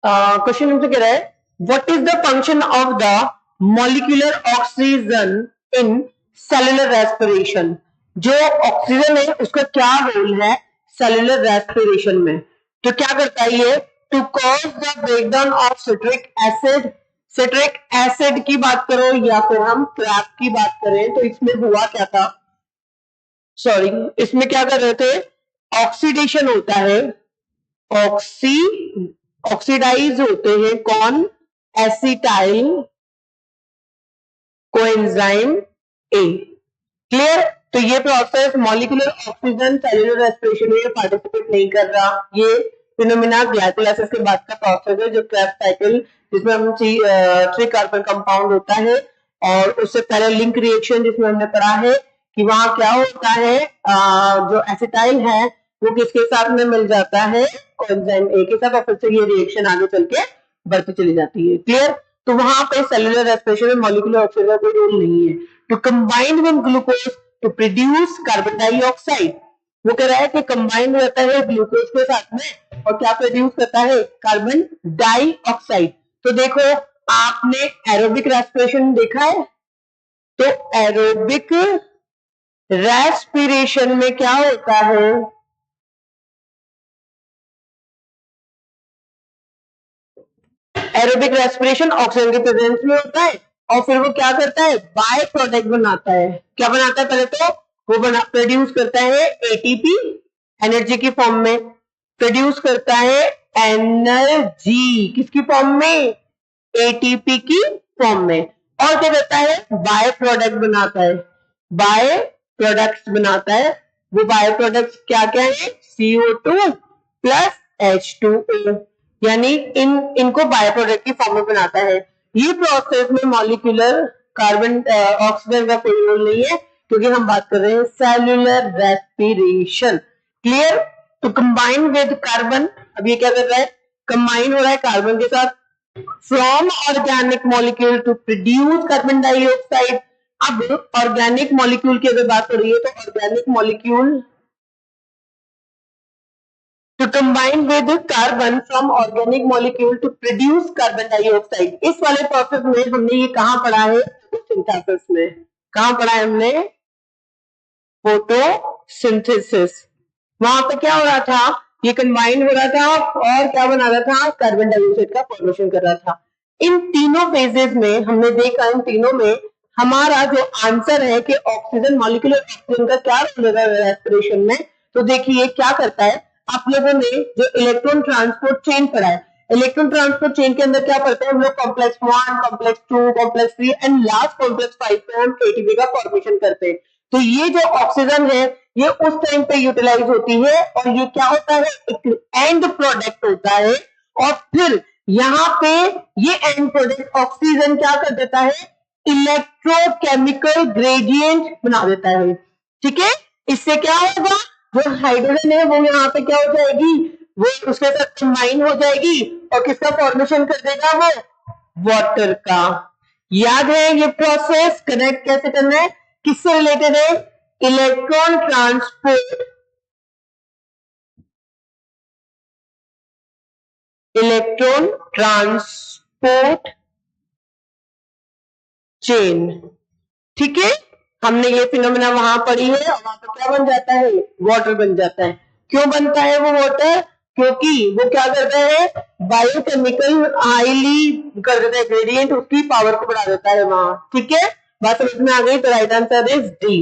Question हमसे कह रहा है what is the function of the molecular oxygen in cellular respiration. जो ऑक्सीजन है उसका क्या रोल है सेलुलर रेस्पिरेशन में। तो क्या करता है ये to cause the breakdown of citric acid. Citric acid की बात करो या फिर हम क्रैप की बात करें तो इसमें हुआ क्या था, सॉरी इसमें क्या कर रहे थे, ऑक्सीडेशन होता है, ऑक्सीडाइज होते हैं कौन, एसिटाइल कोएंजाइम ए। क्लियर। तो ये process molecular oxygen cellular respiration में पार्टिसिपेट नहीं कर रहा। ये फिनोमिना ग्लाइकोलाइसिस के बाद का प्रोसेस है जो क्रेब्स साइकिल जिसमें हम 3 कार्बन कंपाउंड होता है और उससे पहले लिंक रिएक्शन जिसमें हमने पढ़ा है कि वहां क्या होता है, जो एसिटाइल है वो किसके साथ में मिल जाता है, कोएंजाइम ए के साथ, और फिर से ये रिएक्शन आगे चल के बढ़ती चली जाती है। क्लियर। तो वहां पे सेलुलर रेस्पिरेशन में मॉलिक्यूलर ऑक्सीजन का कोई रोल नहीं है। To combine with glucose to produce carbon dioxide. वो कह रहा है कि कंबाइन रहता है ग्लूकोज के साथ में और क्या प्रोड्यूस करता है, कार्बन डाइऑक्साइड। तो देखो आपने एरोबिक रेस्पिरेशन देखा है, तो एरोबिक रेस्पिरेशन में क्या होता है, एरोबिक रेस्पिरेशन ऑक्सीजन के प्रेजेंस में होता है और फिर वो क्या करता है, बाय प्रोडक्ट बनाता है। क्या बनाता है, पहले तो वो प्रोड्यूस करता है एटीपी एनर्जी की फॉर्म में, प्रोड्यूस करता है एनर्जी किसकी फॉर्म में, एटीपी की फॉर्म में, और क्या करता है, बाय प्रोडक्ट बनाता है, बाय प्रोडक्ट्स बनाता है। वो बाय प्रोडक्ट्स क्या क्या है, CO2 प्लस H2O, यानी इनको बाय प्रोडक्ट की फॉर्म में बनाता है। ये प्रोसेस में मॉलिक्यूलर कार्बन ऑक्सीजन का कोई रोल नहीं है क्योंकि हम बात कर रहे हैं सेलुलर रेस्पिरेशन। क्लियर। तो कंबाइन विद कार्बन, अब ये क्या कर रहा है, कंबाइन हो रहा है कार्बन के साथ from organic molecule to produce carbon dioxide. अब ऑर्गेनिक मॉलिक्यूल की अगर बात हो रही है तो organic molecule to combine with carbon from organic molecule to produce carbon dioxide। इस वाले प्रोसेस में हमने ये कहां पढ़ा है, फोटोसिंथेसिस में। कहां पढ़ा है हमने, फोटोसिंथेसिस। वहां पे क्या हो रहा था, ये कंबाइन हो रहा था और क्या बना रहा था, कार्बन डाइऑक्साइड का फॉर्मेशन कर रहा था। इन तीनों फेजेस में हमने देखा, इन तीनों में हमारा जो आंसर है कि ऑक्सीजन मॉलिक्यूलर ऑक्सीजन का क्या रोल है रेस्पिरेशन में। तो देखिए क्या करता है, आप लोगों ने जो इलेक्ट्रॉन ट्रांसपोर्ट चेन पढ़ा है, इलेक्ट्रॉन ट्रांसपोर्ट चेन के अंदर क्या पढ़ते हैं हम लोग, complex 1, complex 2, complex 3 and last complex 5 पे हम एटीपी का फॉर्मेशन करते हैं। तो ये जो ऑक्सीजन है ये उस टाइम पे यूटिलाइज होती है और ये क्या होता है, एक एंड प्रोडक्ट होता है। और फिर यहाँ पे ये एंड प्रोडक्ट ऑक्सीजन क्या कर देता है, इलेक्ट्रोकेमिकल ग्रेडियंट बना देता है। ठीक है। इससे क्या होगा, जो हाइड्रोजन है वो यहाँ पे क्या हो जाएगी, वो उसके साथ कंबाइन हो जाएगी और किसका फॉर्मेशन कर देगा, वो वाटर का। याद है ये प्रोसेस कनेक्ट कैसे करना है, किससे रिलेटेड है, electron transport, electron transport chain. ठीक है। हमने ये फिनोमेना वहां पढ़ी है और वहां पर क्या बन जाता है, वाटर बन जाता है। क्यों बनता है वो वाटर, क्योंकि वो क्या करता है, बायोकेमिकल हाईली कर देता है ग्रेडियंट, उसकी पावर को बढ़ा देता है वहां। ठीक है, बात समझ में आ गई। तो राइट आंसर इज डी।